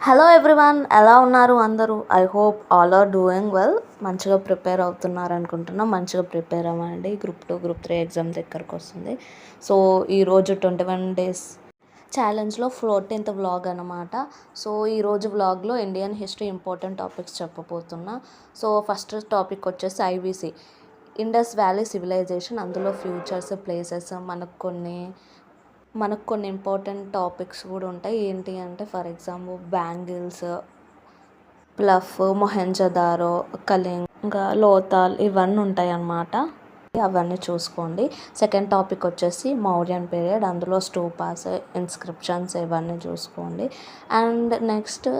Hello everyone, ఎలా ఉన్నారు అందరూ? I hope all are doing well. మంచిగా ప్రిపేర్ అవుతున్నారు అనుకుంటున్నాం. మంచిగా ప్రిపేర్ అవ్వండి. గ్రూప్ 2 గ్రూప్ 3 ఎగ్జామ్ దగ్గరకు వస్తుంది. సో ఈరోజు 21 డేస్ ఛాలెంజ్లో 14th వ్లాగ్ అనమాట. సో ఈరోజు వ్లాగ్లో ఇండియన్ హిస్టరీ ఇంపార్టెంట్ టాపిక్స్ చెప్పబోతున్నా. సో ఫస్ట్ టాపిక్ వచ్చేసి ఐవీసీ, ఇండస్ వ్యాలీ సివిలైజేషన్. అందులో ఫ్యూచర్స్, ప్లేసెస్, మనకు కొన్ని ఇంపార్టెంట్ టాపిక్స్ కూడా ఉంటాయి. ఏంటి అంటే for example bangles, plough, Mohenjodaro, Kalinga, Lothal ఇవన్నీ ఉంటాయి అన్నమాట. అవన్నీ చూసుకోండి. సెకండ్ టాపిక్ వచ్చేసి మౌర్యన్ పీరియడ్. అందులో స్టూపాస్, ఇన్స్క్రిప్షన్స్ ఇవన్నీ చూసుకోండి. And next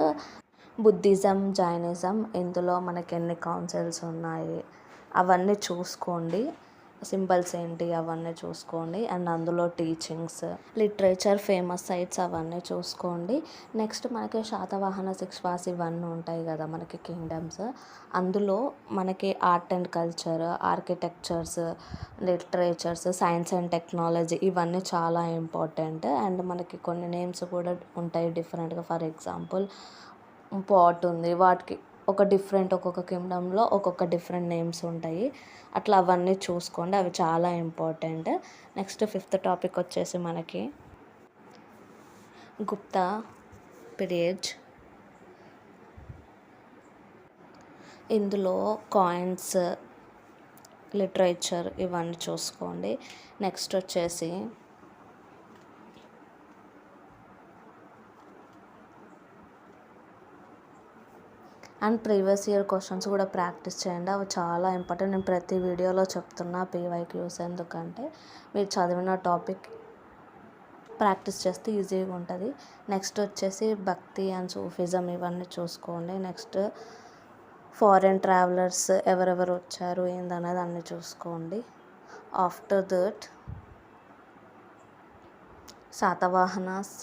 Buddhism, Jainism. ఇందులో మనకి ఎన్ని కౌన్సిల్స్ ఉన్నాయి అవన్నీ చూసుకోండి. సింబల్స్ ఏంటి అవన్నీ చూసుకోండి. అండ్ అందులో టీచింగ్స్, లిటరేచర్, ఫేమస్ సైట్స్ అవన్నీ చూసుకోండి. నెక్స్ట్ మనకి శాతవాహన, శిక్ష్వాస్ ఇవన్నీ ఉంటాయి కదా మనకి కింగ్డమ్స్. అందులో మనకి art and culture, architectures, literatures, science and technology ఇవన్నీ చాలా ఇంపార్టెంట్. అండ్ మనకి కొన్ని నేమ్స్ కూడా ఉంటాయి డిఫరెంట్గా. ఫర్ ఎగ్జాంపుల్ పాట్ ఉంది, వాటికి ఒక్కొక్క కింగ్డమ్లో ఒక్కొక్క డిఫరెంట్ నేమ్స్ ఉంటాయి. అట్లా అవన్నీ చూసుకోండి, అవి చాలా ఇంపార్టెంట్. నెక్స్ట్ ఫిఫ్త్ టాపిక్ వచ్చేసి మనకి గుప్తా పీరియడ్. ఇందులో కాయిన్స్, లిటరేచర్ ఇవన్నీ చూసుకోండి. నెక్స్ట్ వచ్చేసి అండ్ ప్రీవియస్ ఇయర్ క్వశ్చన్స్ కూడా ప్రాక్టీస్ చేయండి, అవి చాలా ఇంపార్టెంట్. నేను ప్రతి వీడియోలో చెప్తున్నా పీవైక్యూస్, ఎందుకంటే మీరు చదివిన టాపిక్ ప్రాక్టీస్ చేస్తే ఈజీగా ఉంటుంది. నెక్స్ట్ వచ్చేసి భక్తి అండ్ సూఫిజం ఇవన్నీ చూసుకోండి. నెక్స్ట్ ఫారెన్ ట్రావెలర్స్ ఎవరెవరు వచ్చారు ఏందనేది అన్నీ చూసుకోండి. ఆఫ్టర్ దట్ శాతవాహనాస్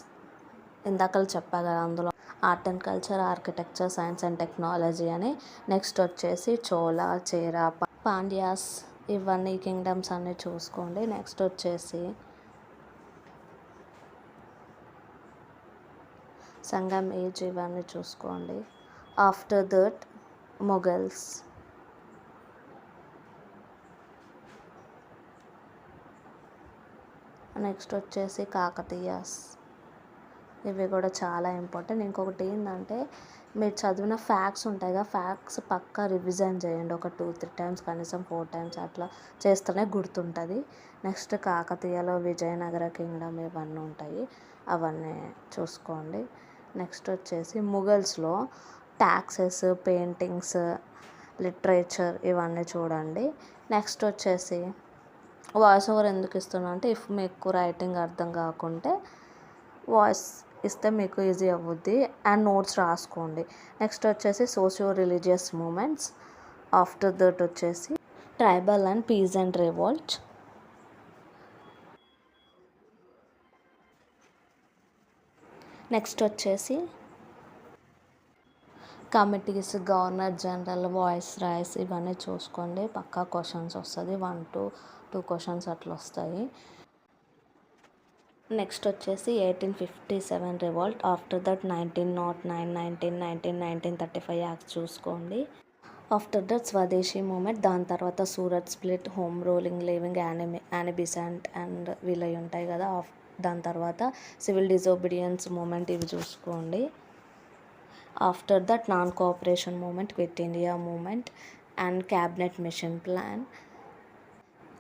ఇందాకలు చెప్పా కదా, అందులో art and culture, architecture, science and technology అని. నెక్స్ట్ వచ్చేసి చోళా, చేరా, పాండ్యాస్ ఇవన్నీ కింగ్డమ్స్ అన్నీ చూసుకోండి. నెక్స్ట్ వచ్చేసి సంగం ఏజ్ ఇవన్నీ చూసుకోండి. After that Mughals. నెక్స్ట్ వచ్చేసి కాకతీయాస్, ఇవి కూడా చాలా ఇంపార్టెంట్. ఇంకొకటి ఏంటంటే మీరు చదివిన ఫ్యాక్ట్స్ ఉంటాయి కదా, ఫ్యాక్ట్స్ పక్కా రివిజన్ చేయండి. ఒక 2-3 టైమ్స్, కనీసం 4 టైమ్స్ అట్లా చేస్తేనే గుర్తుంటుంది. నెక్స్ట్ కాకతీయలో విజయనగర కింగ్డమ్ ఇవన్నీ ఉంటాయి, అవన్నీ చూసుకోండి. నెక్స్ట్ వచ్చేసి ముఘల్స్లో ట్యాక్సెస్, పెయింటింగ్స్, లిటరేచర్ ఇవన్నీ చూడండి. నెక్స్ట్ వచ్చేసి వాయిస్ ఓవర్ ఎందుకు ఇస్తున్నా అంటే ఇఫ్ మీకు రైటింగ్ అర్థం కాకుంటే వాయిస్ ఇస్తే మీకు ఈజీ అవుద్ది. అండ్ నోట్స్ రాసుకోండి. నెక్స్ట్ వచ్చేసి socio religious movements. After that వచ్చేసి tribal and peasant revolt. Next వచ్చేసి committees, governor general, viceroys ఇవన్నీ చూసుకోండి. పక్కా క్వశ్చన్స్ వస్తుంది, 1 to 2 క్వశ్చన్స్ అట్లా వస్తాయి. నెక్స్ట్ వచ్చేసి 1857 రివాల్ట్. ఆఫ్టర్ దట్ 1909, 1919, 1935 యాక్ట్స్ చూసుకోండి. After that swadeshi movement. దాని తర్వాత Surat split, home ruling, living, Annie Besant and వీళ్ళవి ఉంటాయి కదా. దాని తర్వాత సివిల్ డిజోబీడియన్స్ మూమెంట్, ఇవి చూసుకోండి. After that non cooperation movement, quit India movement and cabinet mission plan,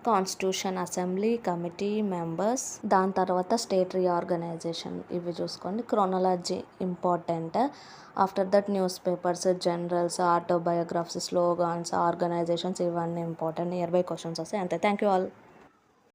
constitution assembly, committee members. దాని తర్వాత స్టేట్ రీఆర్గనైజేషన్, ఇవి చూసుకోండి. Chronology important. After that newspapers, journals, autobiographies, slogans, organizations ఇవన్నీ important. Near by questions వస్తాయి అంతే. Thank you all.